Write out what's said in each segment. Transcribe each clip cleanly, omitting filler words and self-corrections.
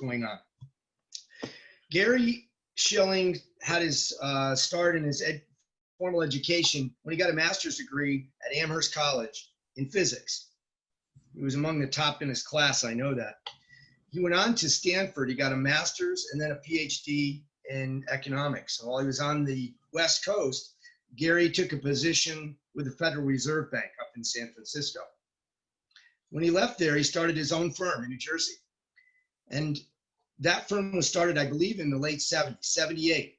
going on. Gary Shilling had his start in his formal education when he got a master's degree at Amherst College in physics. He was among the top in his class, I know that. He went on to Stanford. He got a master's and then a PhD in economics. So while he was on the West Coast, Gary took a position with the Federal Reserve Bank up in San Francisco. When he left there, he started his own firm in New Jersey. And that firm was started, I believe, in the late 70s, 78.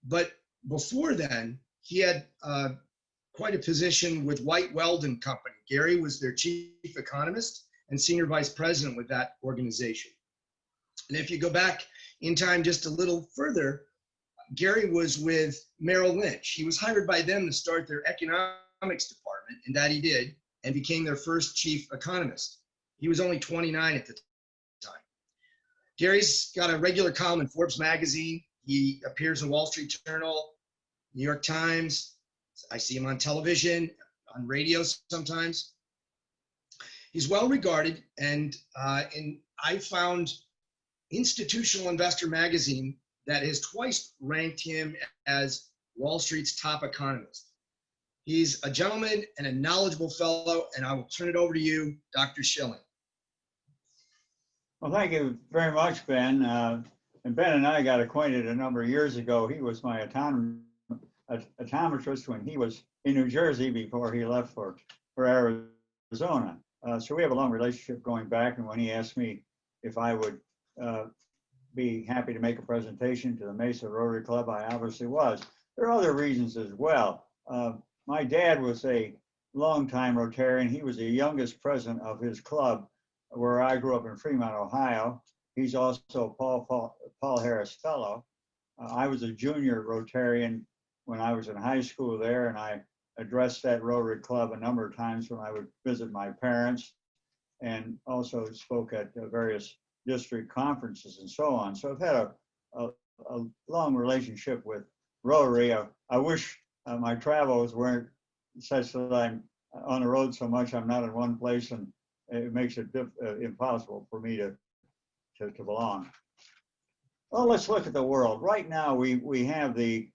But before then, he had quite a position with White Weldon Company. Gary was their chief economist and senior vice president with that organization. And if you go back in time just a little further, Gary was with Merrill Lynch. He was hired by them to start their economics department, and that he did, and became their first chief economist. He was only 29 at the time. Gary's got a regular column in Forbes magazine. He appears in Wall Street Journal, New York Times. I see him on television, on radio sometimes. He's well regarded, and I found Institutional Investor magazine that has twice ranked him as Wall Street's top economist. He's a gentleman and a knowledgeable fellow, and I will turn it over to you, Dr. Shilling. Well, thank you very much, Ben. And Ben and I got acquainted a number of years ago. He was my optometrist when he was in New Jersey before he left for Arizona. So we have a long relationship going back, and when he asked me if I would be happy to make a presentation to the Mesa Rotary Club, I obviously was. There are other reasons as well. My dad was a longtime Rotarian. He was the youngest president of his club where I grew up in Fremont, Ohio. He's also Paul Harris Fellow. I was a junior Rotarian when I was in high school there, and I addressed that Rotary Club a number of times when I would visit my parents, and also spoke at various district conferences and so on. So I've had a long relationship with Rotary. I wish my travels weren't such that I'm on the road so much I'm not in one place, and it makes it impossible for me to belong. Well, let's look at the world. Right now, we have the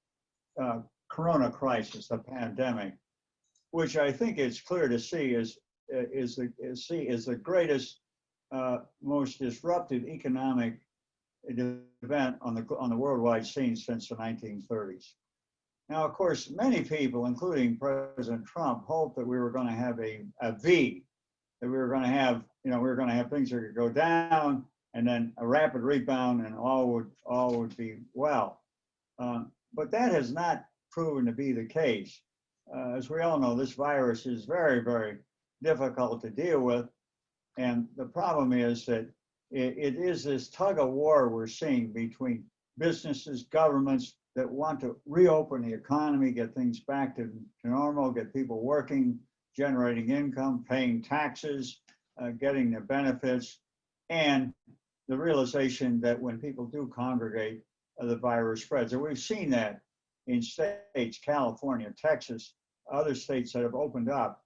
Corona crisis, the pandemic, which I think it's clear to see is the greatest, most disruptive economic event on the worldwide scene since the 1930s. Now, of course, many people, including President Trump, hoped that we were going to have a V, that we were going to have, we were going to have things that could go down and then a rapid rebound, and all would be well. But that has not proven to be the case. As we all know, this virus is very, very difficult to deal with. And the problem is that it is this tug of war we're seeing between businesses, governments that want to reopen the economy, get things back to normal, get people working, generating income, paying taxes, getting the benefits, and the realization that when people do congregate, the virus spreads. And we've seen that in states, California, Texas, other states that have opened up,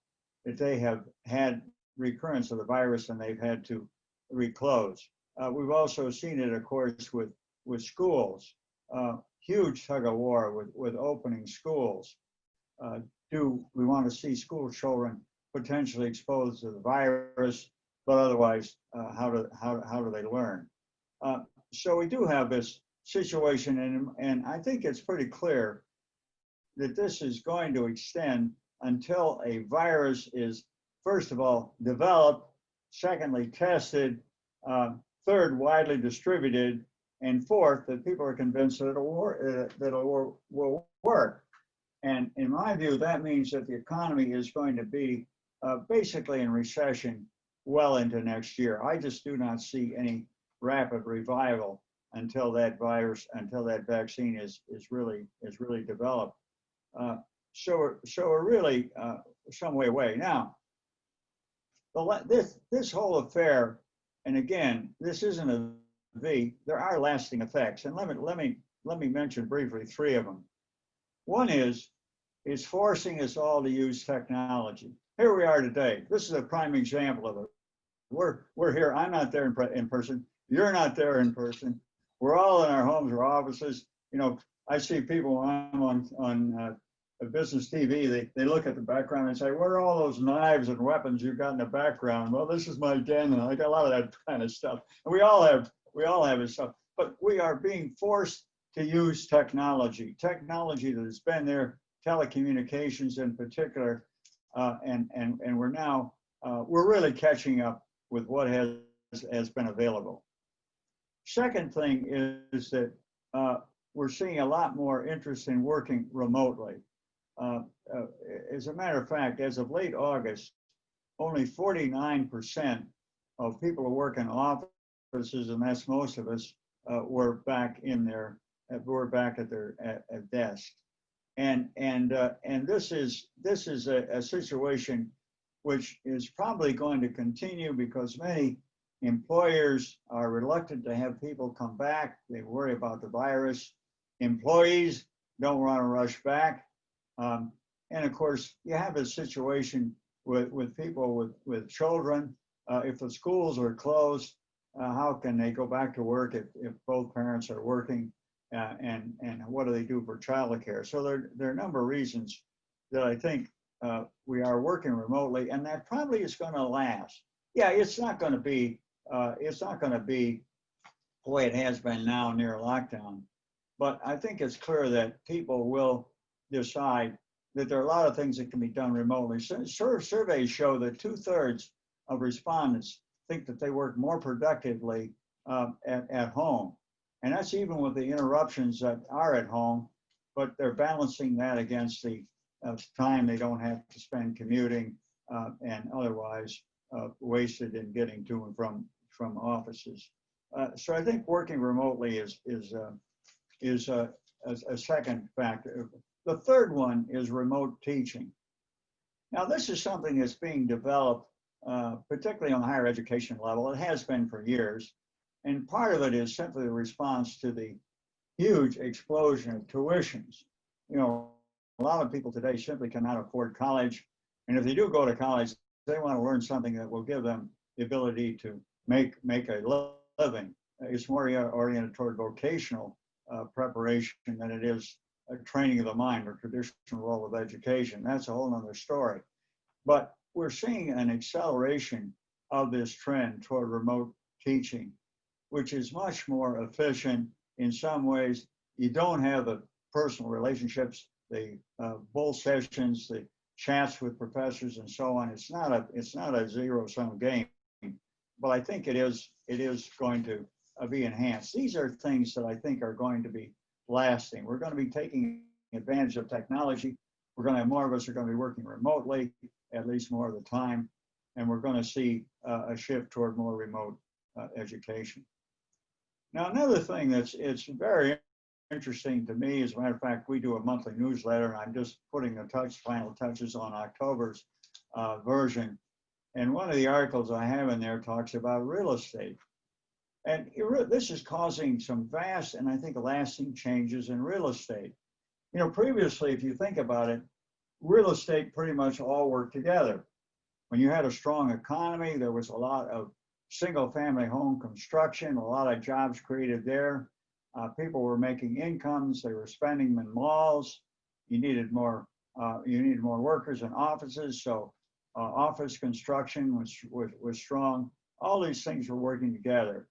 that they have had recurrence of the virus and they've had to reclose. We've also seen it, of course, with schools. Huge tug of war with opening schools. Do we want to see school children potentially exposed to the virus, but otherwise, how do they learn? So we do have this situation, and I think it's pretty clear that this is going to extend until a virus is, first of all, developed, secondly, tested, third, widely distributed, and fourth, that people are convinced that it will work. And in my view, that means that the economy is going to be basically in recession well into next year. I just do not see any rapid revival until that vaccine is really developed. So we're really some way away. Now, this whole affair, and again, this isn't a V. There are lasting effects, and let me mention briefly three of them. One is it's forcing us all to use technology. Here we are today. This is a prime example of it. We're here. I'm not there in person. You're not there in person. We're all in our homes or offices. You know, I see people when I'm on business TV, they look at the background and say, what are all those knives and weapons you've got in the background? Well, this is my den, and I got a lot of that kind of stuff. And we all have this stuff, but we are being forced to use technology that has been there, telecommunications in particular, and we're now, we're really catching up with what has been available. Second thing is that we're seeing a lot more interest in working remotely. As a matter of fact, as of late August, only 49% of people who work in offices, and that's most of us, were back at their desk. And this is a situation which is probably going to continue because many employers are reluctant to have people come back. They worry about the virus. Employees don't want to rush back. And of course, you have a situation with people with children. If the schools are closed, how can they go back to work if both parents are working? And what do they do for childcare? So there are a number of reasons that I think we are working remotely, and that probably is going to last. Yeah, it's not going to be the way it has been now near lockdown, but I think it's clear that people will decide that there are a lot of things that can be done remotely. Surveys show that 2/3 of respondents think that they work more productively at home. And that's even with the interruptions that are at home, but they're balancing that against the time they don't have to spend commuting and otherwise wasted in getting to and from offices. So I think working remotely is a second factor. The third one is remote teaching. Now, this is something that's being developed, particularly on the higher education level. It has been for years. And part of it is simply the response to the huge explosion of tuitions. You know, a lot of people today simply cannot afford college. And if they do go to college, they want to learn something that will give them the ability to make a living. It's more oriented toward vocational preparation than it is a training of the mind or traditional role of education. That's a whole other story. But we're seeing an acceleration of this trend toward remote teaching, which is much more efficient in some ways. You don't have the personal relationships, the bull sessions, the chats with professors and so on. It's not a zero-sum game, but I think it is going to be enhanced. These are things that I think are going to be lasting. We're going to be taking advantage of technology. We're going to have more of us are going to be working remotely, at least more of the time, and we're going to see a shift toward more remote education. Now, another thing it's very interesting to me, as a matter of fact, we do a monthly newsletter, and I'm just putting the final touches on October's version. And one of the articles I have in there talks about real estate. And this is causing some vast and I think lasting changes in real estate. You know, previously, if you think about it, real estate pretty much all worked together. When you had a strong economy, there was a lot of single-family home construction, a lot of jobs created there. People were making incomes, they were spending them in malls. You needed more workers in offices, so office construction was strong. All these things were working together.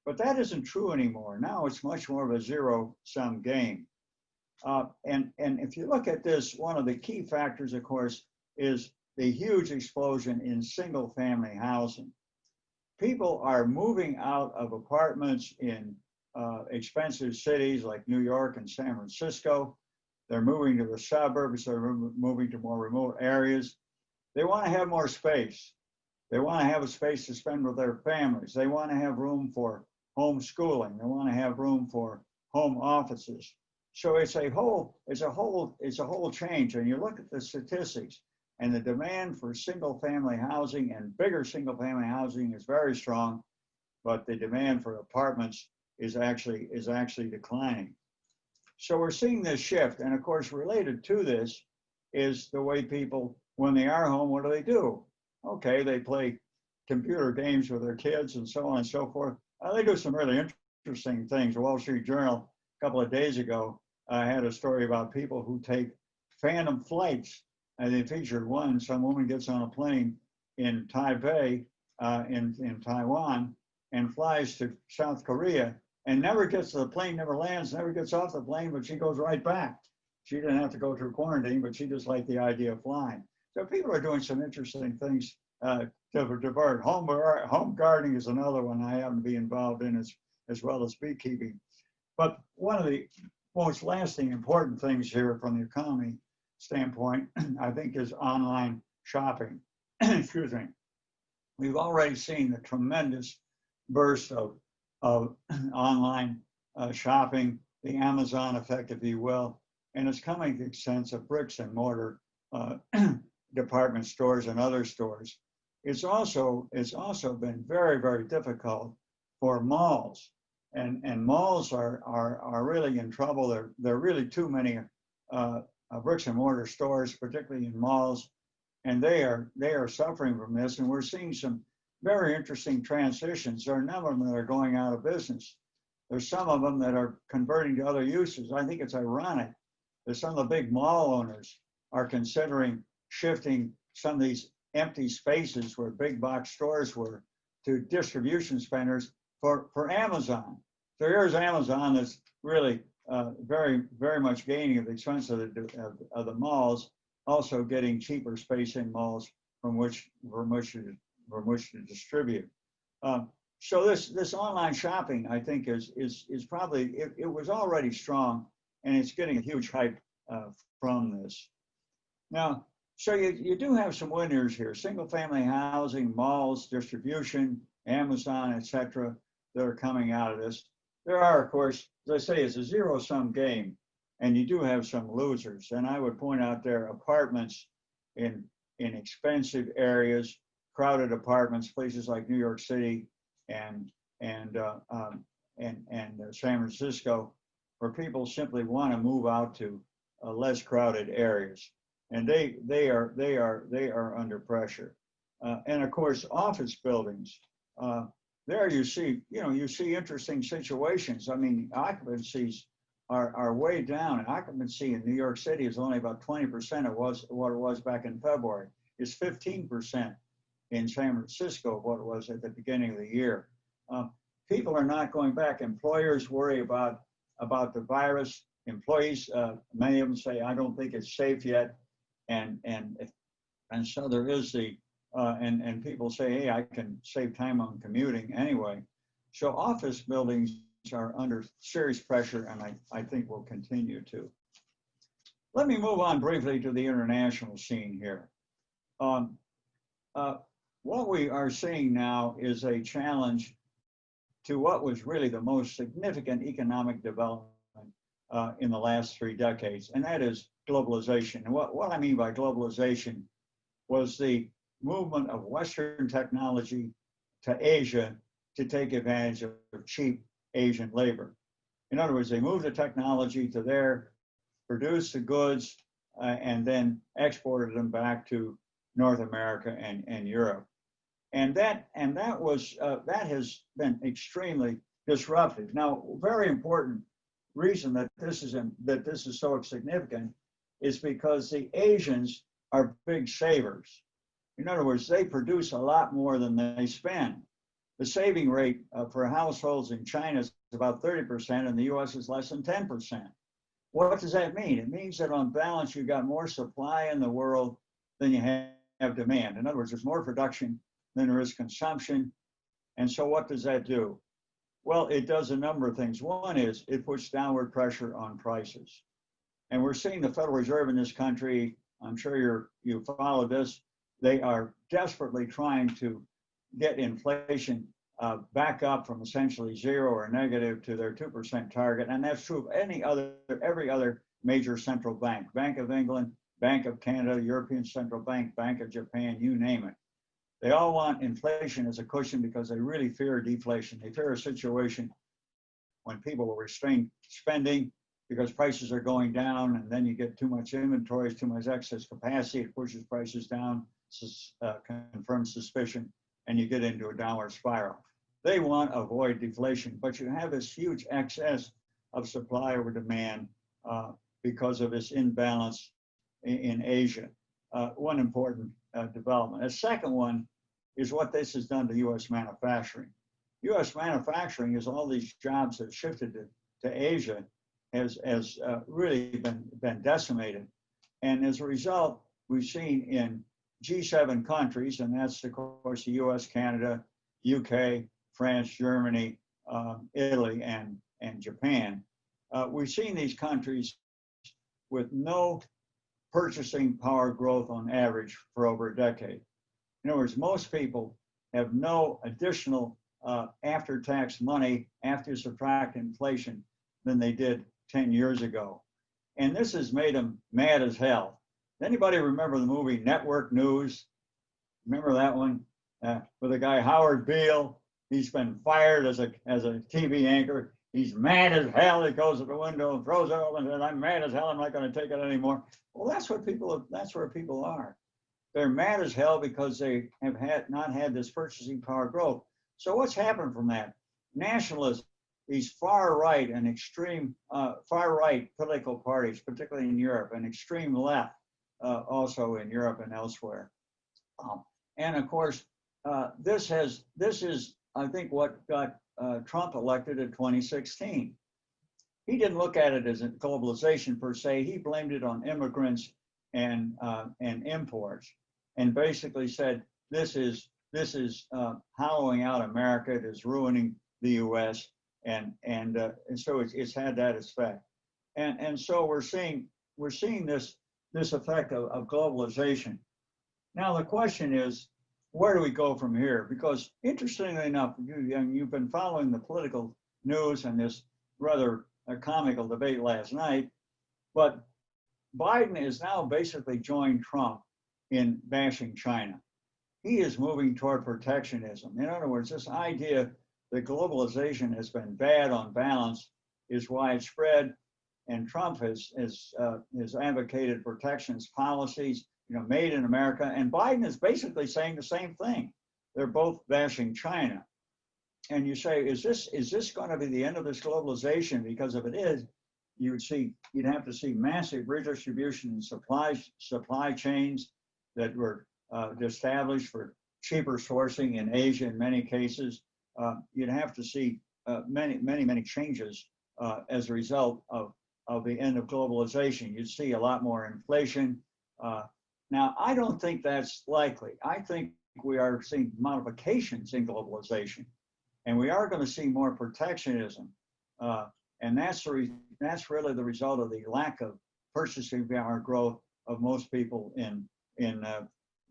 But that isn't true anymore. Now it's much more of a zero-sum game. And if you look at this, one of the key factors, of course, is the huge explosion in single-family housing. People are moving out of apartments in expensive cities like New York and San Francisco. They're moving to the suburbs. They're moving to more remote areas. They want to have more space. They want to have a space to spend with their families. They want to have room for homeschooling. They want to have room for home offices. So it's a whole change. And you look at the statistics, and the demand for single-family housing and bigger single-family housing is very strong, but the demand for apartments is actually declining. So we're seeing this shift, and of course, related to this is the way people, when they are home, what do? Okay, they play computer games with their kids and so on and so forth. They do some really interesting things. The Wall Street Journal a couple of days ago had a story about people who take phantom flights. And they featured one, some woman gets on a plane in Taipei, in Taiwan, and flies to South Korea and never gets to the plane, never lands, never gets off the plane, but she goes right back. She didn't have to go through quarantine, but she just liked the idea of flying. So people are doing some interesting things to divert. Home gardening is another one I happen to be involved in, as well as beekeeping. But one of the most lasting important things here from the economy standpoint, I think, is online shopping. Excuse me. We've already seen the tremendous burst of online shopping, the Amazon effect, if you will, and it's coming to the extent of bricks and mortar department stores and other stores. It's also been very, very difficult for malls, and malls are really in trouble. There are really too many bricks and mortar stores, particularly in malls, and they are suffering from this. And we're seeing some very interesting transitions. There are a number of them that are going out of business. There's some of them that are converting to other uses. I think it's ironic that some of the big mall owners are considering shifting some of these empty spaces where big box stores were to distribution centers for Amazon. So here's Amazon that's really very, very much gaining at the expense of the malls, also getting cheaper space in malls from which to distribute. So this online shopping, I think, is probably, it was already strong, and it's getting a huge hype from this. Now, so you do have some winners here: single family housing, malls, distribution, Amazon, etc., that are coming out of this. There are, of course, as I say, it's a zero-sum game, and you do have some losers. And I would point out there apartments in expensive areas, crowded apartments, places like New York City and San Francisco, where people simply want to move out to less crowded areas, and they are under pressure. And of course, office buildings. There you see interesting situations. I mean, occupancies are way down. And occupancy in New York City is only about 20% of what it was back in February. It's 15% in San Francisco of what it was at the beginning of the year. People are not going back. Employers worry about the virus. Employees, many of them say, I don't think it's safe yet. And so there is and people say, hey, I can save time on commuting anyway. So office buildings are under serious pressure, and I think will continue to. Let me move on briefly to the international scene here. What we are seeing now is a challenge to what was really the most significant economic development in the last 3 decades, and that is globalization. And what I mean by globalization was the movement of Western technology to Asia to take advantage of cheap Asian labor. In other words, they moved the technology to there, produced the goods, and then exported them back to North America and Europe. And that has been extremely disruptive. Now, very important reason that this is so significant is because the Asians are big savers. In other words, they produce a lot more than they spend. The saving rate for households in China is about 30%, and the US is less than 10%. What does that mean? It means that on balance, you've got more supply in the world than you have demand. In other words, there's more production than there is consumption. And so what does that do? Well, it does a number of things. One is it puts downward pressure on prices. And we're seeing the Federal Reserve in this country, I'm sure you follow this, they are desperately trying to get inflation back up from essentially 0 or negative to their 2% target. And that's true of every other major central bank: Bank of England, Bank of Canada, European Central Bank, Bank of Japan, you name it. They all want inflation as a cushion because they really fear deflation. They fear a situation when people will restrain spending because prices are going down, and then you get too much inventories, too much excess capacity, it pushes prices down, confirms suspicion, and you get into a downward spiral. They want to avoid deflation, but you have this huge excess of supply over demand because of this imbalance in Asia. One important development. A second one is what this has done to U.S. manufacturing. U.S. manufacturing, as all these jobs have shifted to Asia, has really been decimated. And as a result, we've seen in G7 countries, and that's of course the U.S., Canada, UK, France, Germany, Italy, and Japan. We've seen these countries with no purchasing power growth on average for over a decade. In other words, most people have no additional after-tax money after subtract inflation than they did 10 years ago. And this has made them mad as hell. Anybody remember the movie Network News? Remember that one with the guy Howard Beale? He's been fired as a TV anchor. He's mad as hell. He goes to the window and throws it open and says, "I'm mad as hell. I'm not going to take it anymore." Well, that's where people are. They're mad as hell because they have not had this purchasing power growth. So what's happened from that? Nationalism, these far right and extreme far right political parties, particularly in Europe, and extreme left also in Europe and elsewhere. And of course, this is, I think, what got Trump elected in 2016. He didn't look at it as a globalization per se. He blamed it on immigrants and imports, and basically said this is hollowing out America. It is ruining the U.S. and so it's had that effect. And so we're seeing this effect of globalization. Now the question is, where do we go from here? Because interestingly enough, you've been following the political news and this rather comical debate last night, but Biden has now basically joined Trump in bashing China. He is moving toward protectionism. In other words, this idea that globalization has been bad on balance is widespread, and Trump has advocated protectionist policies, made in America, and Biden is basically saying the same thing. They're both bashing China. And you say, is this going to be the end of this globalization? Because if it is, you'd have to see massive redistribution in supply chains that were established for cheaper sourcing in Asia in many cases. You'd have to see many changes as a result of the end of globalization. You'd see a lot more inflation. Now, I don't think that's likely. I think we are seeing modifications in globalization, and we are going to see more protectionism. And that's really the result of the lack of purchasing power growth of most people in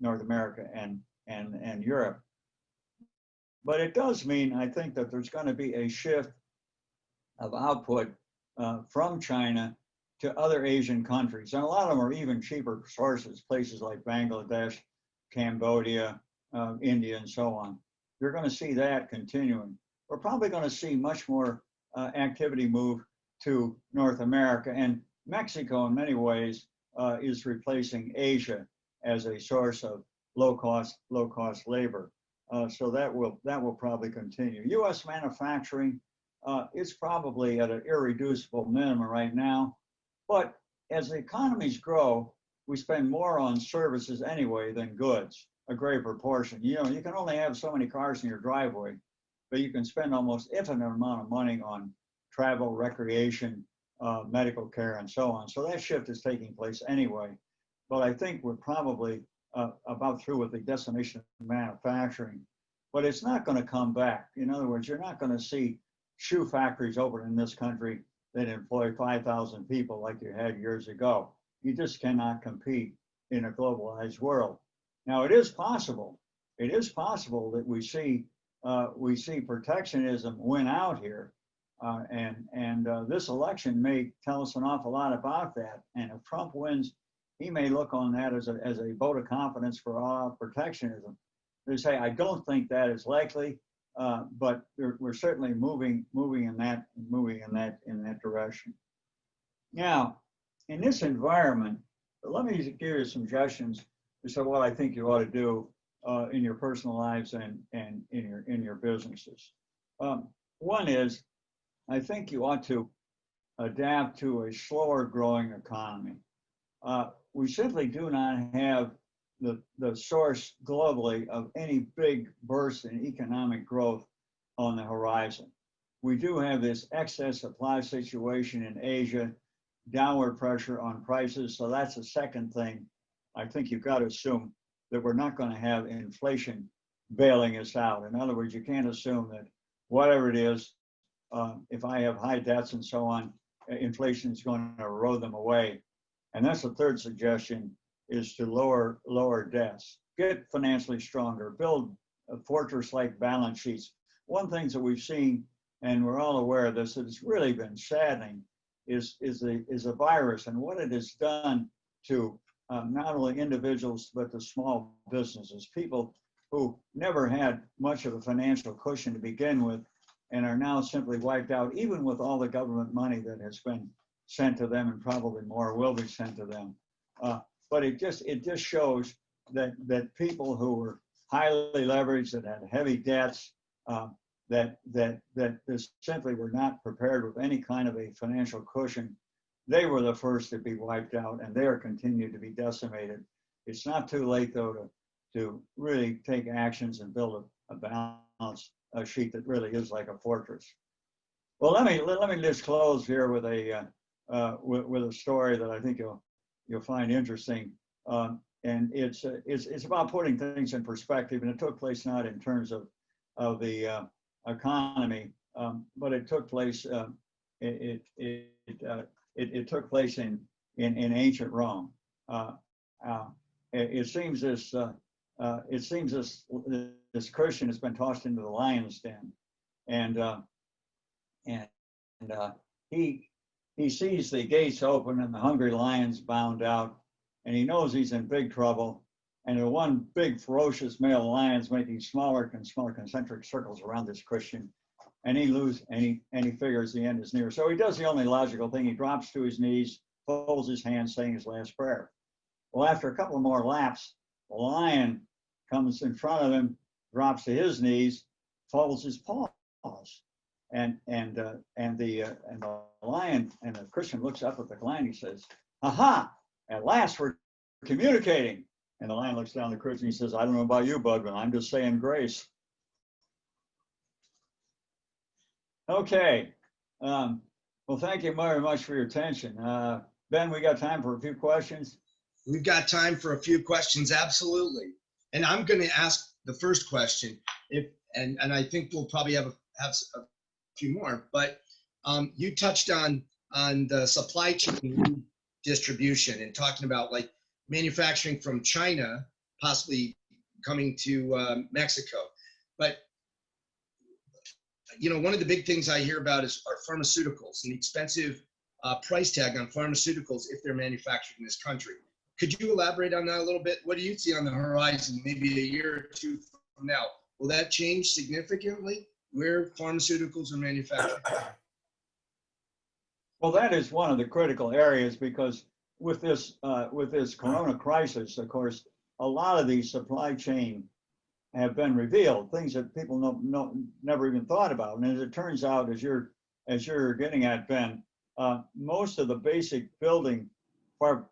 North America and Europe. But it does mean, I think, that there's going to be a shift of output from China to other Asian countries. And a lot of them are even cheaper sources, places like Bangladesh, Cambodia, India, and so on. You're going to see that continuing. We're probably going to see much more activity move to North America, and Mexico in many ways is replacing Asia as a source of low cost labor. So that will probably continue. U.S. manufacturing is probably at an irreducible minimum right now, but as the economies grow, we spend more on services anyway than goods, a great proportion. You can only have so many cars in your driveway, but you can spend almost infinite amount of money on travel, recreation, medical care, and so on. So that shift is taking place anyway. But I think we're probably about through with the decimation of manufacturing. But it's not going to come back. In other words, you're not going to see shoe factories open in this country that employ 5,000 people like you had years ago. You just cannot compete in a globalized world. Now, it is possible. It is possible that we see protectionism win out here, and this election may tell us an awful lot about that. And if Trump wins, he may look on that as a vote of confidence for all protectionism. They say, I don't think that is likely, but we're certainly moving in that direction. Now, in this environment, let me give you some suggestions as to what I think you ought to do in your personal lives and in your businesses. One is, I think you ought to adapt to a slower growing economy. We simply do not have the source globally of any big burst in economic growth on the horizon. We do have this excess supply situation in Asia, downward pressure on prices. So that's the second thing. I think you've got to assume that we're not going to have inflation bailing us out. In other words, you can't assume that whatever it is, if I have high debts and so on, inflation is going to erode them away. And that's the third suggestion, is to lower debts, get financially stronger, build a fortress-like balance sheets. One thing that we've seen, and we're all aware of this, that it's really been saddening, is a virus and what it has done to not only individuals, but the small businesses, people who never had much of a financial cushion to begin with and are now simply wiped out, even with all the government money that has been sent to them and probably more will be sent to them. But it just shows that people who were highly leveraged, that had heavy debts, that simply were not prepared with any kind of a financial cushion, they were the first to be wiped out, and they are continued to be decimated. It's not too late, though, to really take actions and build a balance sheet that really is like a fortress. Well, let me just close here with a story that I think you'll find interesting, and it's about putting things in perspective, and it took place not in terms of the economy, but it took place it took place in ancient Rome. It seems this Christian has been tossed into the lion's den, and he sees the gates open and the hungry lions bound out, and he knows he's in big trouble. And the one big ferocious male lion's making smaller and smaller concentric circles around this Christian, and he figures the end is near. So he does the only logical thing. He drops to his knees, folds his hands, saying his last prayer. Well, after a couple of more laps, the lion comes in front of him, drops to his knees, folds his paws, and the lion and the Christian looks up at the lion. He says, "Aha! At last we're communicating." And the lion looks down at the Christian. He says, "I don't know about you, bud, but I'm just saying grace." Okay. Well, thank you very much for your attention. Ben, we got time for a few questions? We've got time for a few questions, absolutely. And I'm going to ask the first question, and I think we'll probably have a few more. But you touched on the supply chain distribution and talking about like manufacturing from China possibly coming to Mexico. But one of the big things I hear about are pharmaceuticals and the expensive price tag on pharmaceuticals if they're manufactured in this country. Could you elaborate on that a little bit? What do you see on the horizon, maybe a year or two from now? Will that change significantly where pharmaceuticals are manufactured? Well, that is one of the critical areas, because with this corona crisis, of course, a lot of these supply chain have been revealed, things that people never even thought about. And as it turns out, as you're getting at, Ben, most of the basic building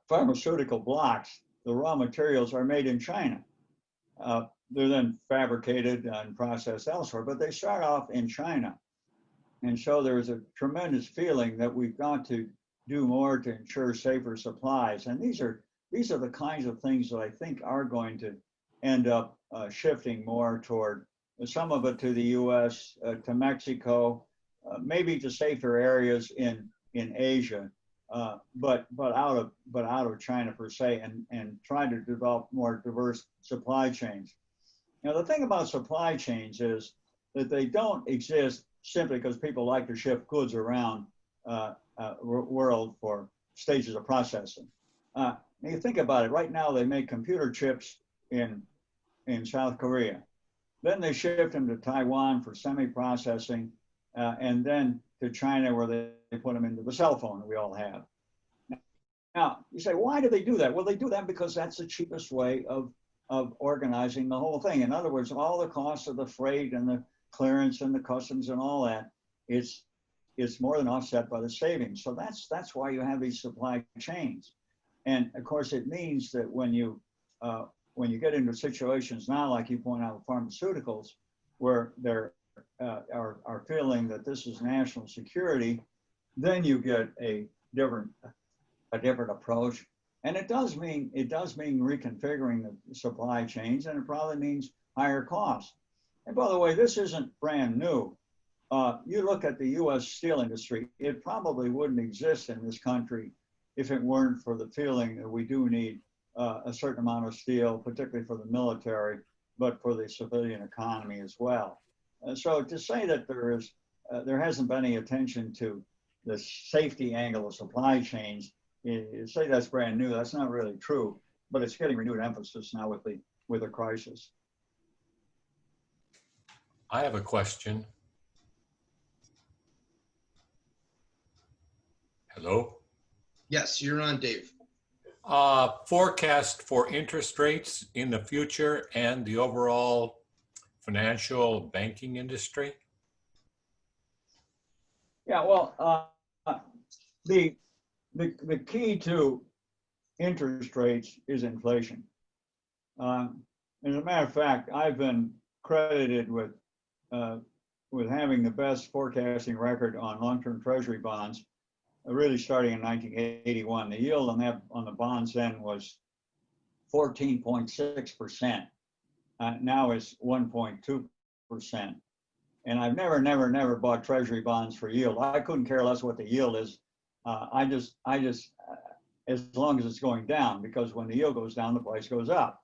pharmaceutical blocks, the raw materials are made in China. They're then fabricated and processed elsewhere, but they start off in China. And so there's a tremendous feeling that we've got to do more to ensure safer supplies. And these are the kinds of things that I think are going to end up shifting more toward some of it to the U.S., to Mexico, maybe to safer areas in Asia, but out of China per se, and try to develop more diverse supply chains. Now, the thing about supply chains is that they don't exist simply because people like to ship goods around world for stages of processing. You think about it. Right now, they make computer chips in South Korea. Then they shipped them to Taiwan for semi-processing, and then to China, where they put them into the cell phone that we all have. Now, you say, why do they do that? Well, they do that because that's the cheapest way of organizing the whole thing. In other words, all the costs of the freight and clearance and the customs and all that, it's more than offset by the savings. So that's why you have these supply chains. And of course, it means that when you get into situations now, like you point out, with pharmaceuticals, where they're are feeling that this is national security, then you get a different approach. And it does mean reconfiguring the supply chains, and it probably means higher costs. And by the way, this isn't brand new. You look at the U.S. steel industry, it probably wouldn't exist in this country if it weren't for the feeling that we do need a certain amount of steel, particularly for the military, but for the civilian economy as well. So to say that there hasn't been any attention to the safety angle of supply chains, you say that's brand new. That's not really true, but it's getting renewed emphasis now with the crisis. I have a question. Hello? Yes, you're on, Dave. Forecast for interest rates in the future and the overall financial banking industry? Yeah, well, the key to interest rates is inflation. As a matter of fact, I've been credited with having the best forecasting record on long-term Treasury bonds, really starting in 1981. The yield on the bonds then was 14.6%. Now it's 1.2%. And I've never bought Treasury bonds for yield. I couldn't care less what the yield is. I just as long as it's going down, because when the yield goes down, the price goes up.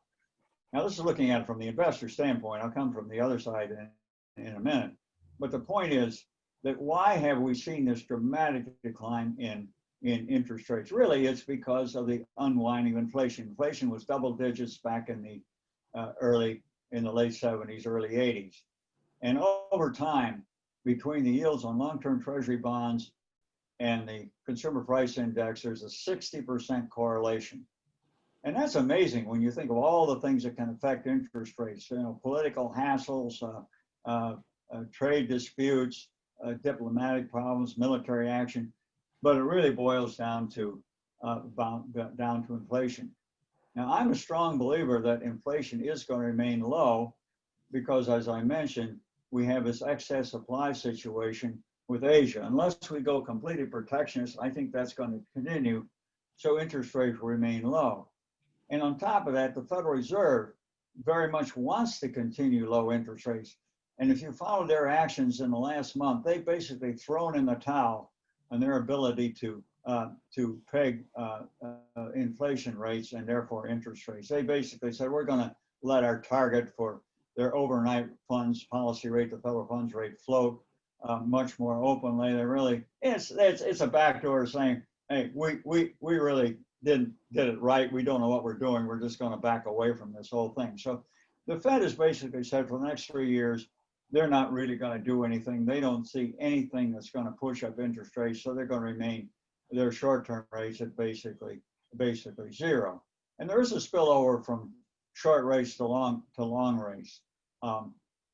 Now this is looking at it from the investor standpoint. I'll come from the other side in a minute. But the point is that why have we seen this dramatic decline in interest rates? Really, it's because of the unwinding of inflation. Inflation was double digits back in the late 70s, early 80s. And over time, between the yields on long-term Treasury bonds and the consumer price index, there's a 60% correlation. And that's amazing when you think of all the things that can affect interest rates, political hassles, trade disputes, diplomatic problems, military action, but it really boils down to inflation. Now, I'm a strong believer that inflation is going to remain low because, as I mentioned, we have this excess supply situation with Asia. Unless we go completely protectionist, I think that's going to continue. So interest rates will remain low. And on top of that, the Federal Reserve very much wants to continue low interest rates. And if you follow their actions in the last month, they've basically thrown in the towel on their ability to peg inflation rates and therefore interest rates. They basically said, we're going to let our target for their overnight funds policy rate, the federal funds rate, float much more openly. They really, it's a backdoor saying, hey, we really didn't get it right. We don't know what we're doing. We're just going to back away from this whole thing. So the Fed has basically said for the next 3 years, they're not really going to do anything. They don't see anything that's going to push up interest rates. So they're going to remain their short-term rates at basically zero. And there is a spillover from short rates to long rates.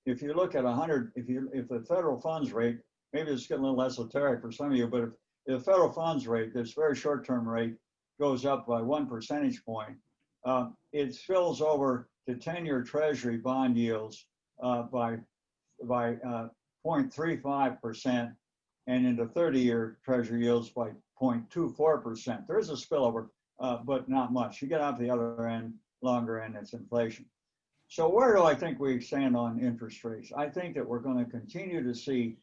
If you look at 100, if the federal funds rate, maybe it's getting a little esoteric for some of you, but if the federal funds rate, this very short-term rate, goes up by 1 percentage point, it spills over to 10-year Treasury bond yields by 0.35% and into 30-year Treasury yields by 0.24%. There is a spillover, but not much. You get out to the other end, longer end, it's inflation. So where do I think we stand on interest rates? I think that we're going to continue to see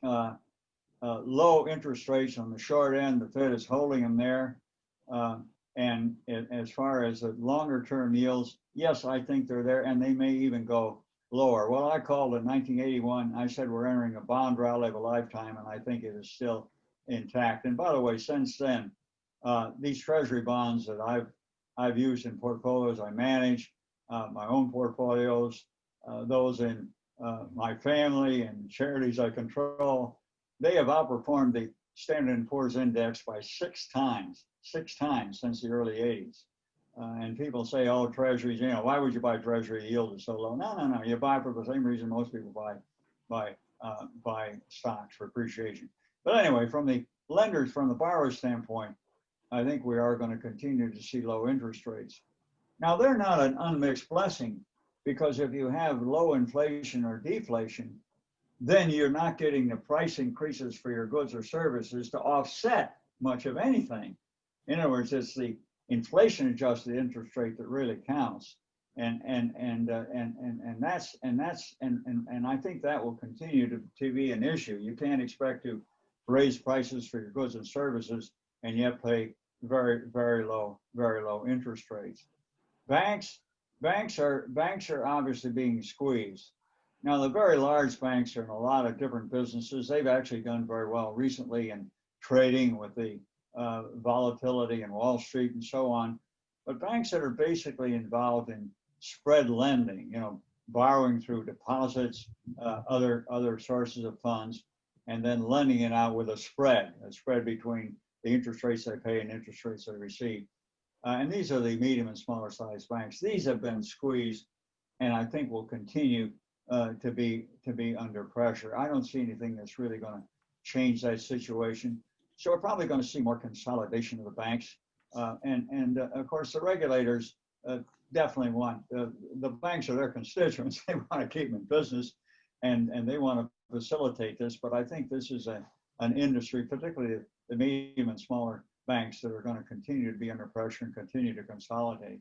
low interest rates on the short end. The Fed is holding them there. And as far as the longer term yields, yes, I think they're there, and they may even go lower. What I called in 1981, I said we're entering a bond rally of a lifetime, and I think it is still intact. And by the way, since then, these Treasury bonds that I've used in portfolios I manage, my own portfolios, those in my family and charities I control, they have outperformed the Standard & Poor's index by 6 times since the early 80s. And people say, oh, treasuries, why would you buy treasury? The yield is so low. No. You buy for the same reason most people buy buy stocks for appreciation. But anyway, from the lenders, from the borrower standpoint, I think we are going to continue to see low interest rates. Now, they're not an unmixed blessing, because if you have low inflation or deflation, then you're not getting the price increases for your goods or services to offset much of anything. In other words, it's the inflation adjusted interest rate that really counts. And I think that will continue to be an issue. You can't expect to raise prices for your goods and services and yet pay very low interest rates. Banks are obviously being squeezed. Now, the very large banks are in a lot of different businesses. They've actually done very well recently in trading with the volatility in Wall Street and so on. But banks that are basically involved in spread lending, borrowing through deposits, other sources of funds, and then lending it out with a spread between the interest rates they pay and interest rates they receive. And these are the medium and smaller sized banks. These have been squeezed, and I think will continue to be under pressure. I don't see anything that's really going to change that situation. So we're probably going to see more consolidation of the banks, and of course the regulators definitely want the banks are their constituents. They want to keep them in business, and they want to facilitate this. But I think this is an industry, particularly the medium and smaller banks, that are going to continue to be under pressure and continue to consolidate.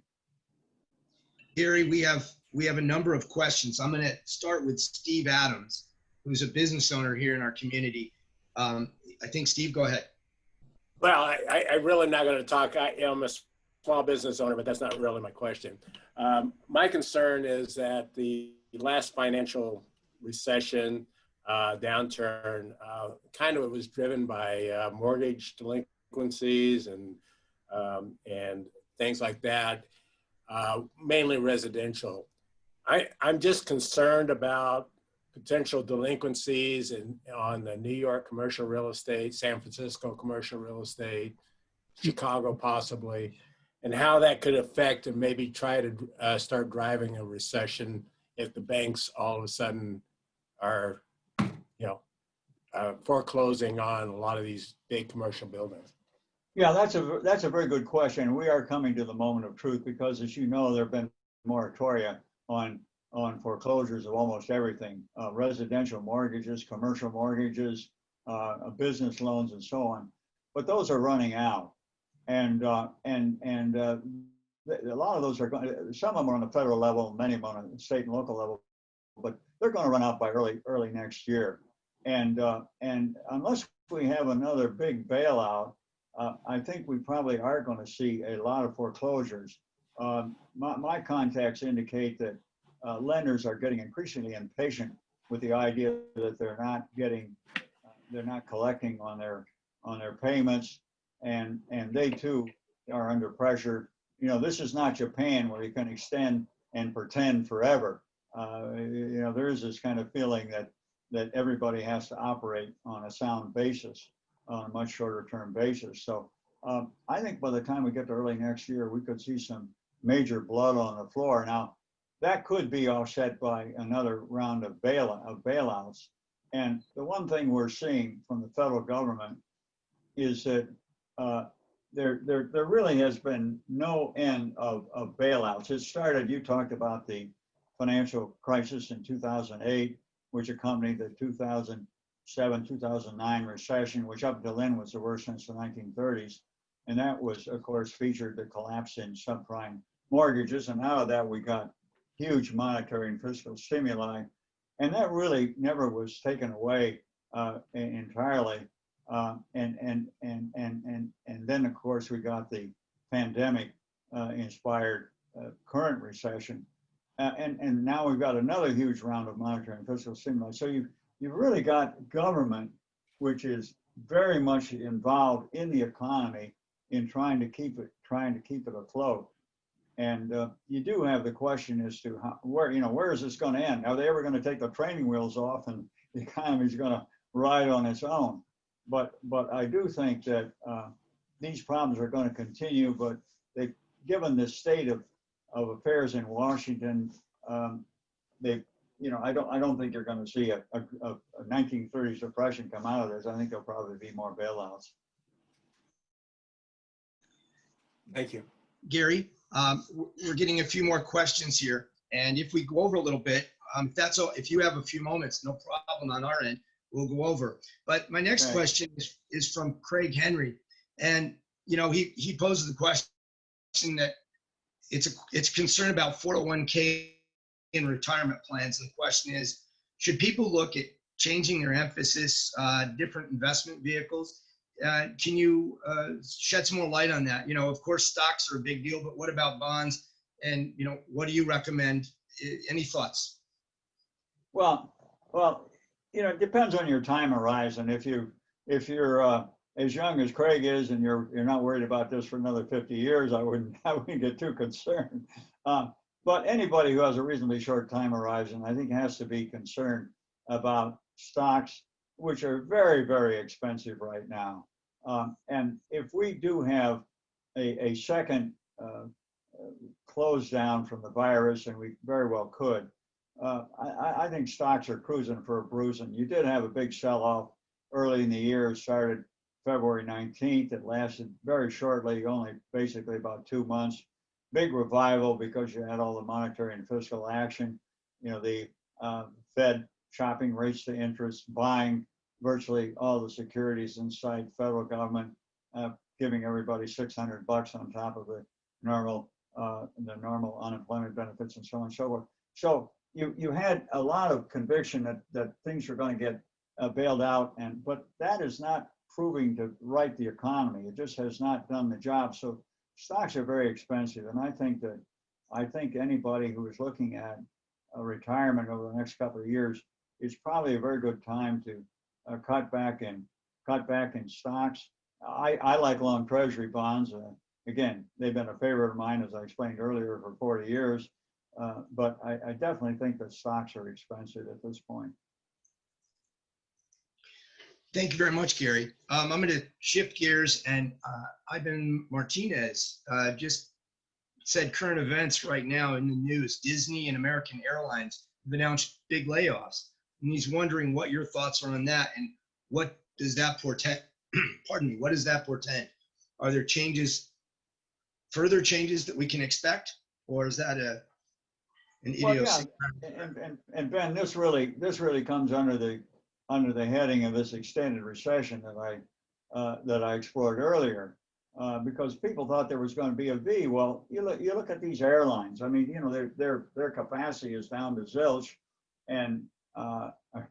Gary, we have a number of questions. I'm going to start with Steve Adams, who's a business owner here in our community. I think, Steve, go ahead. Well, I really am not going to talk. I'm a small business owner, but that's not really my question. My concern is that the last financial recession downturn kind of was driven by mortgage delinquencies and things like that, mainly residential. I'm just concerned about potential delinquencies on the New York commercial real estate, San Francisco commercial real estate, Chicago possibly, and how that could affect and maybe try to start driving a recession if the banks all of a sudden are, foreclosing on a lot of these big commercial buildings. Yeah, that's a very good question. We are coming to the moment of truth because, as you know, there have been moratoria on foreclosures of almost everything, residential mortgages, commercial mortgages, business loans, and so on. But those are running out, and a lot of those are going. Some of them are on the federal level, many of them on the state and local level, but they're going to run out by early next year. And unless we have another big bailout, I think we probably are going to see a lot of foreclosures. My contacts indicate that lenders are getting increasingly impatient with the idea that they're not collecting on their payments, and they too are under pressure. This is not Japan where you can extend and pretend forever. There is this kind of feeling that everybody has to operate on a sound basis, on a much shorter term basis. So I think by the time we get to early next year, we could see some major blood on the floor. Now, that could be offset by another round of bailouts. And the one thing we're seeing from the federal government is that there really has been no end of bailouts. It started, you talked about the financial crisis in 2008, which accompanied the 2007-2009 recession, which up to then was the worst since the 1930s. And that was, of course, featured the collapse in subprime mortgages. And out of that, we got huge monetary and fiscal stimuli. And that really never was taken away entirely. And then, of course, we got the pandemic inspired current recession. And now we've got another huge round of monetary and fiscal stimuli. So you've really got government, which is very much involved in the economy in trying to keep it afloat. And you do have the question as to where is this going to end? Are they ever going to take the training wheels off and the economy is going to ride on its own? But I do think that these problems are going to continue. But given the state of affairs in Washington, they've I don't think you're going to see a 1930s depression come out of this. I think there'll probably be more bailouts. Thank you. Gary, we're getting a few more questions here. And if we go over a little bit, if you have a few moments, no problem on our end, we'll go over. But my next question is from Craig Henry. And, he poses the question that it's concern about 401k and retirement plans. And the question is, should people look at changing their emphasis, different investment vehicles? Can you shed some more light on that? Of course, stocks are a big deal, but what about bonds? And, what do you recommend? Any thoughts? Well, it depends on your time horizon. If you're as young as Craig is, and you're not worried about this for another 50 years, I wouldn't get too concerned. But anybody who has a reasonably short time horizon, I think, has to be concerned about stocks, which are very, very expensive right now. And if we do have a second close down from the virus, and we very well could, I think stocks are cruising for a bruising. You did have a big sell-off early in the year. It started February 19th. It lasted very shortly, only basically about 2 months. Big revival because you had all the monetary and fiscal action. The Fed chopping rates to interest, buying virtually all the securities inside federal government, giving everybody $600 on top of the normal unemployment benefits and so on and so forth. So you had a lot of conviction that things were going to get bailed out, but that is not proving to right the economy. It just has not done the job. So stocks are very expensive, and I think anybody who is looking at a retirement over the next couple of years is probably a very good time to cut back in stocks. I like long Treasury bonds. Again, they've been a favorite of mine, as I explained earlier, for 40 years. But I definitely think that stocks are expensive at this point. Thank you very much, Gary. I'm going to shift gears, and Ivan Martinez just said current events right now in the news. Disney and American Airlines have announced big layoffs, and he's wondering what your thoughts are on that, and what does that portend? Pardon me. What does that portend? Are there further changes that we can expect, or is that an idiosyncratic? And Ben, this really comes under the heading of this extended recession that I explored earlier, because people thought there was going to be a V. Well, you look at these airlines. I mean, their capacity is down to zilch, and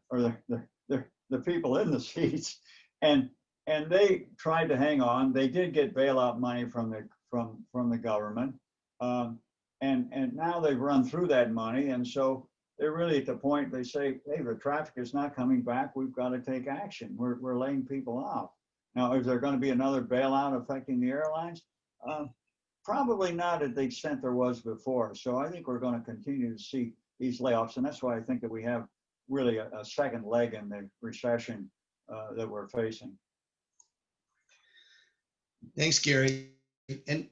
or the people in the seats, and they tried to hang on. They did get bailout money from the government, and now they've run through that money, and so they're really at the point they say, hey, the traffic is not coming back. We've got to take action. We're laying people off. Now, is there going to be another bailout affecting the airlines? Probably not at the extent there was before. So I think we're going to continue to see these layoffs, and that's why I think that we have really a second leg in the recession that we're facing. Thanks, Gary. And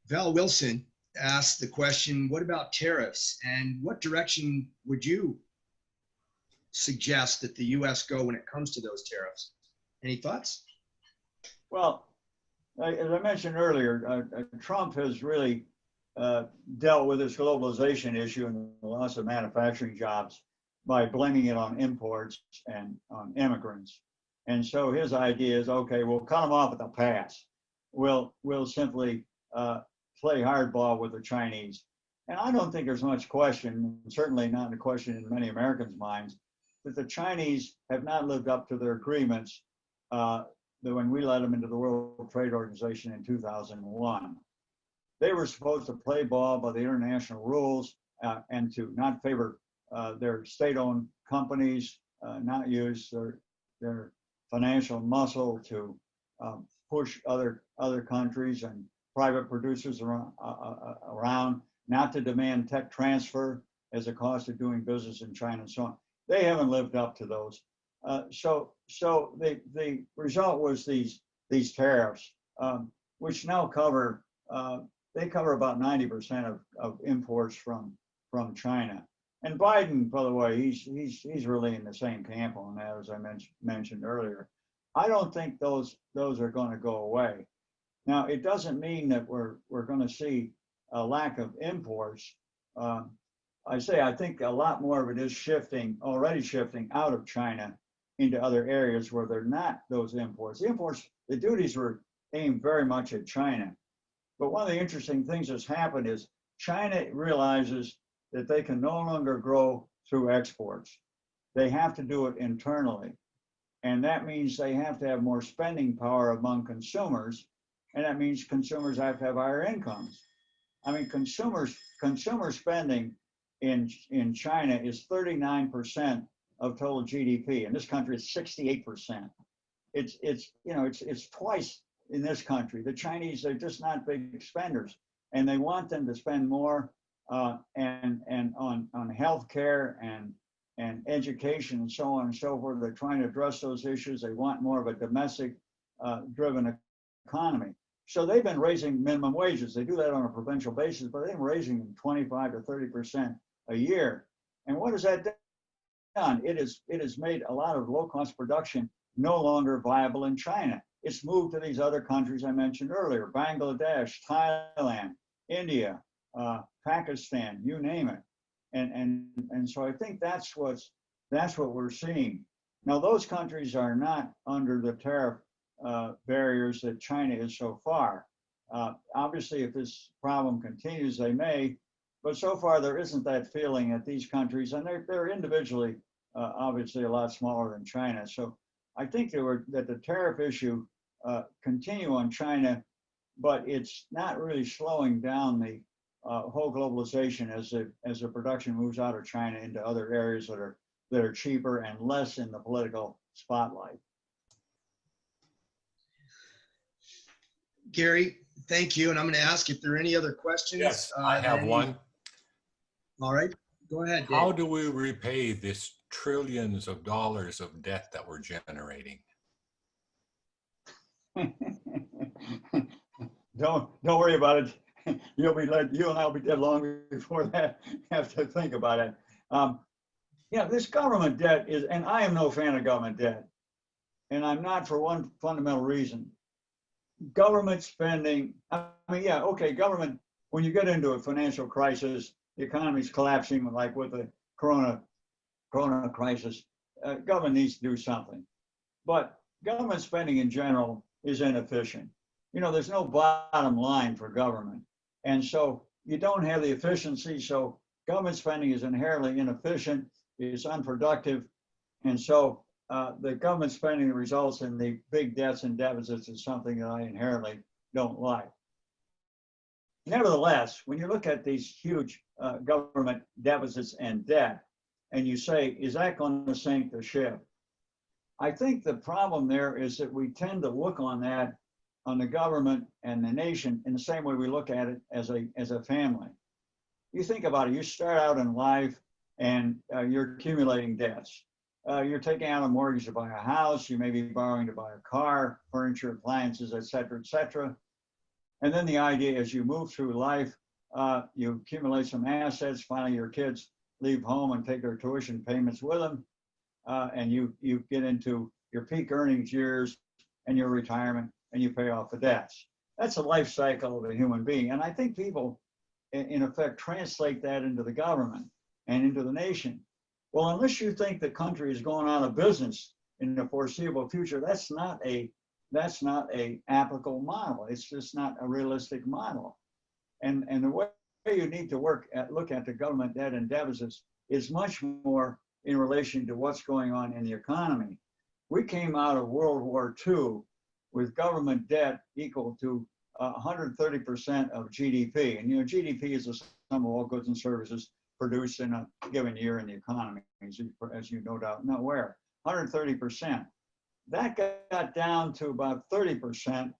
Val Wilson asked the question, what about tariffs, and what direction would you suggest that the U.S. go when it comes to those tariffs? Any thoughts? Well, as I mentioned earlier, Trump has really dealt with this globalization issue and the loss of manufacturing jobs by blaming it on imports and on immigrants. And so his idea is, okay, we'll cut them off at the pass. We'll simply play hardball with the Chinese. And I don't think there's much question, certainly not a question in many Americans' minds, that the Chinese have not lived up to their agreements that when we let them into the World Trade Organization in 2001. They were supposed to play ball by the international rules and to not favor their state-owned companies, not use their financial muscle to push other countries and private producers around, not to demand tech transfer as a cost of doing business in China and so on. They haven't lived up to those. So the result was these tariffs, which now cover they cover about 90% of imports from China. And Biden, by the way, he's really in the same camp on that, as I mentioned earlier. I don't think those are going to go away. Now, it doesn't mean that we're going to see a lack of imports. I think a lot more of it is already shifting out of China into other areas where they're not those imports. The duties were aimed very much at China. But one of the interesting things that's happened is China realizes that they can no longer grow through exports. They have to do it internally. And that means they have to have more spending power among consumers. And that means consumers have to have higher incomes. I mean, consumer spending in China is 39% of total GDP. In this country, it's 68%. It's twice in this country. The Chinese are just not big spenders, and they want them to spend more and on healthcare and education and so on and so forth. They're trying to address those issues. They want more of a domestic driven economy. So they've been raising minimum wages. They do that on a provincial basis, but they've been raising them 25 to 30% a year. And what has that done? It has made a lot of low-cost production no longer viable in China. It's moved to these other countries I mentioned earlier: Bangladesh, Thailand, India, Pakistan, you name it. And so I think that's what we're seeing. Now, those countries are not under the tariff barriers that China is so far. Obviously, if this problem continues, they may, but so far there isn't that feeling at these countries, and they're individually obviously a lot smaller than China. So I think that the tariff issue continue on China, but it's not really slowing down the whole globalization as the production moves out of China into other areas that are cheaper and less in the political spotlight. Gary, thank you. And I'm going to ask if there are any other questions. Yes, I have one. All right, go ahead, Dave. How do we repay this trillions of dollars of debt that we're generating? Don't worry about it. You and I'll be dead long before that. Have to think about it. This government debt is, and I am no fan of government debt, and I'm not for one fundamental reason. Government spending. Government. When you get into a financial crisis, the economy's collapsing, like with the corona crisis. Government needs to do something, but government spending in general is inefficient. There's no bottom line for government. And so you don't have the efficiency. So government spending is inherently inefficient, it's unproductive. And so the government spending that results in the big debts and deficits is something that I inherently don't like. Nevertheless, when you look at these huge government deficits and debt, and you say, is that going to sink the ship? I think the problem there is that we tend to look on the government and the nation in the same way we look at it as a family. You think about it, you start out in life and you're accumulating debts. You're taking out a mortgage to buy a house, you may be borrowing to buy a car, furniture, appliances, et cetera, et cetera. And then the idea is you move through life, you accumulate some assets, finally your kids leave home and take their tuition payments with them, and you get into your peak earnings years and your retirement, and you pay off the debts. That's a life cycle of a human being. And I think people, in effect, translate that into the government and into the nation. Well, unless you think the country is going out of business in the foreseeable future, that's not a applicable model. It's just not a realistic model. And the way you need to look at the government debt and deficits is much more in relation to what's going on in the economy. We came out of World War II with government debt equal to 130% of GDP. And GDP is the sum of all goods and services produced in a given year in the economy, as you no doubt know where. 130%. That got down to about 30%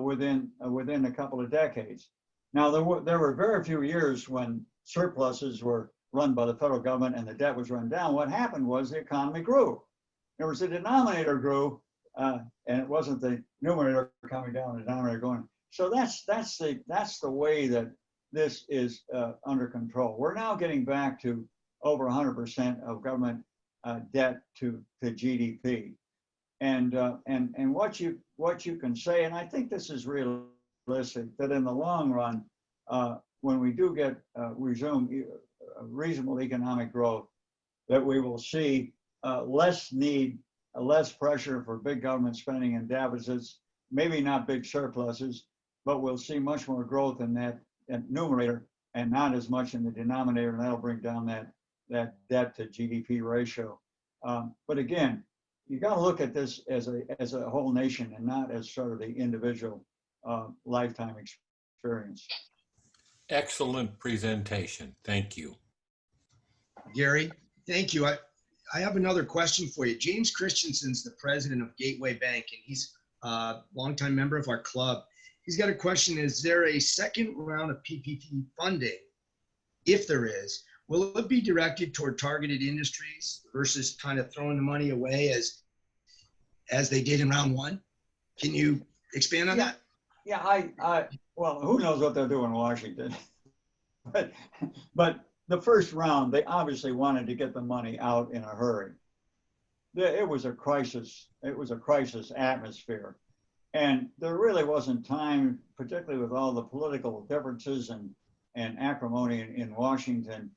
within a couple of decades. Now, there were very few years when surpluses were run by the federal government and the debt was run down. What happened was the economy grew. In other words, the denominator grew, and it wasn't the numerator coming down, the denominator going. So that's the way that this is under control. We're now getting back to over 100% of government debt to GDP. And what you can say, and I think this is realistic, that in the long run, when we do get resume reasonable economic growth, that we will see less need, less pressure for big government spending and deficits, maybe not big surpluses, but we'll see much more growth in that numerator and not as much in the denominator, and that'll bring down that debt to GDP ratio. But again, you got to look at this as a whole nation and not as sort of the individual lifetime experience. Excellent presentation. Thank you. Gary, thank you. I have another question for you. James Christensen's the president of Gateway Bank, and he's a longtime member of our club. He's got a question. Is there a second round of PPP funding? If there is, will it be directed toward targeted industries versus kind of throwing the money away as they did in round one? Can you expand on that? Yeah, well, who knows what they'll do in Washington? but the first round, they obviously wanted to get the money out in a hurry. It was a crisis. It was a crisis atmosphere. And there really wasn't time, particularly with all the political differences and acrimony in Washington,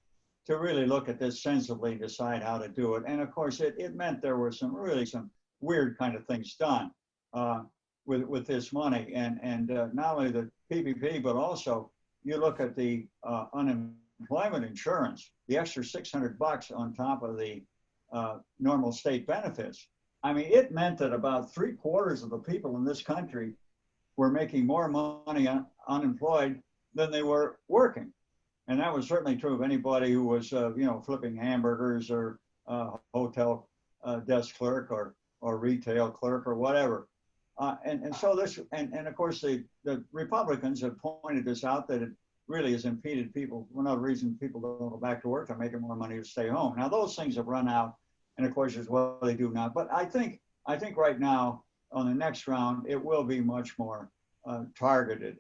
to really look at this sensibly and decide how to do it. And of course, it meant there were some weird kind of things done with this money. And not only the PPP, but also you look at the unemployment insurance, the extra $600 on top of the normal state benefits. I mean, it meant that about 3/4 of the people in this country were making more money unemployed than they were working. And that was certainly true of anybody who was, flipping hamburgers or hotel desk clerk or retail clerk or whatever. So this, and of course, the Republicans have pointed this out, that it really has impeded people. One of the reasons people don't go back to work, they're making more money to stay home. Now, those things have run out. And of course, there's what they do now. But I think right now, on the next round, it will be much more targeted.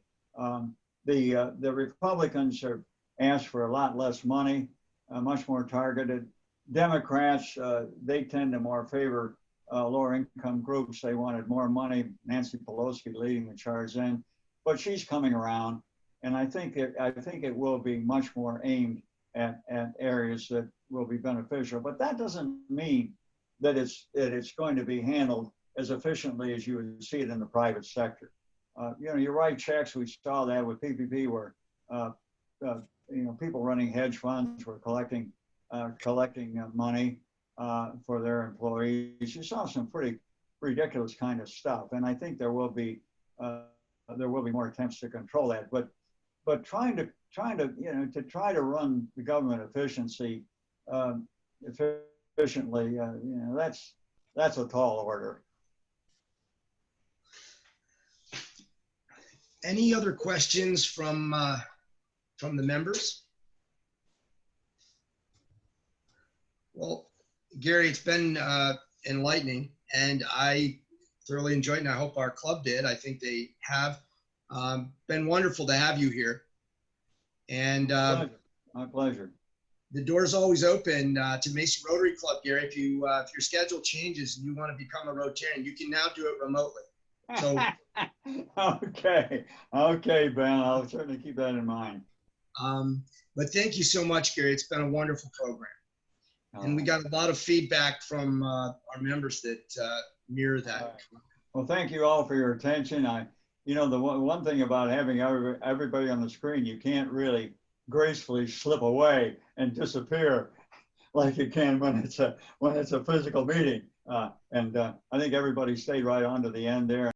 The Republicans have asked for a lot less money, much more targeted. Democrats, they tend to more favor lower income groups. They wanted more money. Nancy Pelosi leading the charge then, but she's coming around, and I think it will be much more aimed at areas that will be beneficial. But that doesn't mean that it's going to be handled as efficiently as you would see it in the private sector. You write checks. We saw that with PPP, where people running hedge funds were collecting money for their employees. You saw some pretty ridiculous kind of stuff, and I think there will be more attempts to control that. But trying to run the government efficiently, that's a tall order. Any other questions from the members? Well, Gary, it's been enlightening, and I thoroughly enjoyed it, and I hope our club did. I think they have been wonderful to have you here. And my pleasure. The door's always open to Mason Rotary Club, Gary. If your schedule changes and you want to become a Rotarian, you can now do it remotely. So okay, Ben. I'll certainly keep that in mind. But thank you so much, Gary. It's been a wonderful program. And we got a lot of feedback from our members that mirror that. Well, thank you all for your attention. The one thing about having everybody on the screen, you can't really gracefully slip away and disappear like you can when it's a physical meeting. I think everybody stayed right on to the end there.